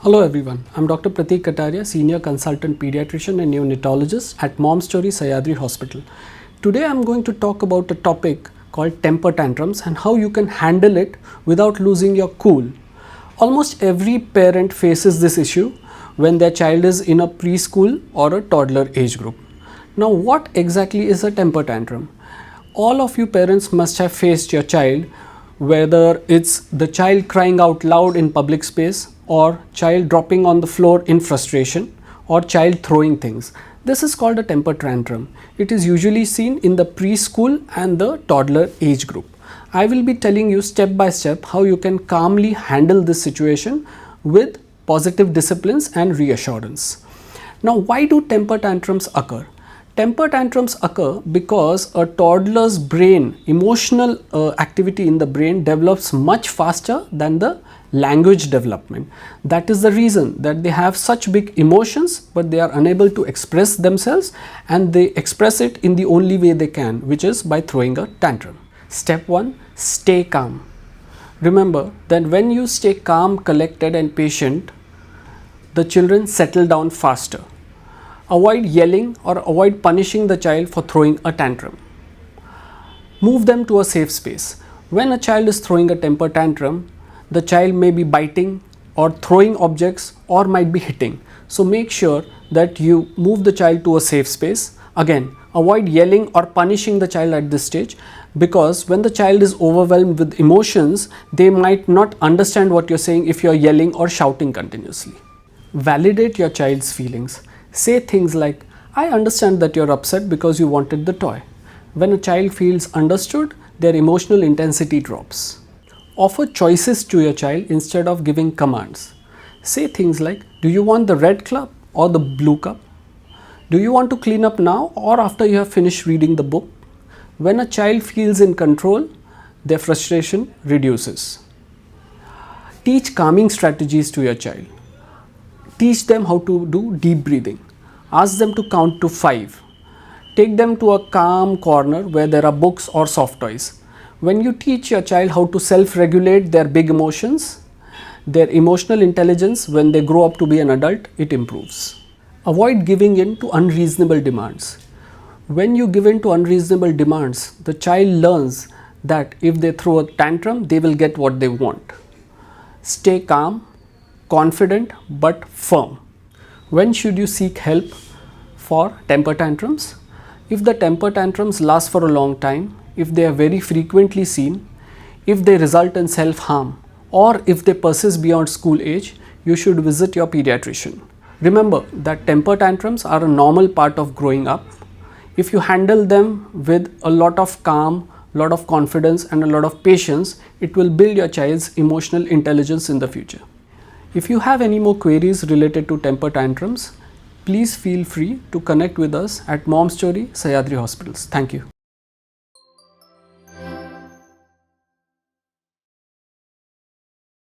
Hello everyone, I'm Dr. Prateek Kataria, Senior Consultant Pediatrician and Neonatologist at Momstory, Sayadri Hospital. Today I'm going to talk about a topic called temper tantrums and how you can handle it without losing your cool. Almost every parent faces this issue when their child is in a preschool or a toddler age group. Now, what exactly is a temper tantrum? All of you parents must have faced your child, whether it's the child crying out loud in public space, or child dropping on the floor in frustration, or child throwing things. This is called a temper tantrum. It is usually seen in the preschool and the toddler age group. I will be telling you step by step how you can calmly handle this situation with positive disciplines and reassurance. Now, why do temper tantrums occur? Temper tantrums occur because a toddler's brain, emotional activity in the brain develops much faster than the language development. That is the reason that they have such big emotions, but they are unable to express themselves, and they express it in the only way they can, which is by throwing a tantrum. Step 1, stay calm. Remember that when you stay calm, collected and patient, the children settle down faster. Avoid yelling or avoid punishing the child for throwing a tantrum. Move them to a safe space. When a child is throwing a temper tantrum, the child may be biting or throwing objects or might be hitting. So make sure that you move the child to a safe space. Again, avoid yelling or punishing the child at this stage, because when the child is overwhelmed with emotions, they might not understand what you're saying if you're yelling or shouting continuously. Validate your child's feelings. Say things like, I understand that you're upset because you wanted the toy. When a child feels understood, their emotional intensity drops. Offer choices to your child instead of giving commands. Say things like, do you want the red cup or the blue cup? Do you want to clean up now or after you have finished reading the book? When a child feels in control, their frustration reduces. Teach calming strategies to your child. Teach them how to do deep breathing. Ask them to count to 5. Take them to a calm corner where there are books or soft toys. When you teach your child how to self-regulate their big emotions, their emotional intelligence, when they grow up to be an adult, it improves. Avoid giving in to unreasonable demands. When you give in to unreasonable demands, the child learns that if they throw a tantrum, they will get what they want. Stay calm, confident but firm. When should you seek help for temper tantrums? If the temper tantrums last for a long time, if they are very frequently seen, if they result in self-harm, or if they persist beyond school age, you should visit your pediatrician. Remember that temper tantrums are a normal part of growing up. If you handle them with a lot of calm, lot of confidence and a lot of patience, it will build your child's emotional intelligence in the future. If you have any more queries related to temper tantrums, please feel free to connect with us at Momstory, Sayadri Hospitals. Thank you.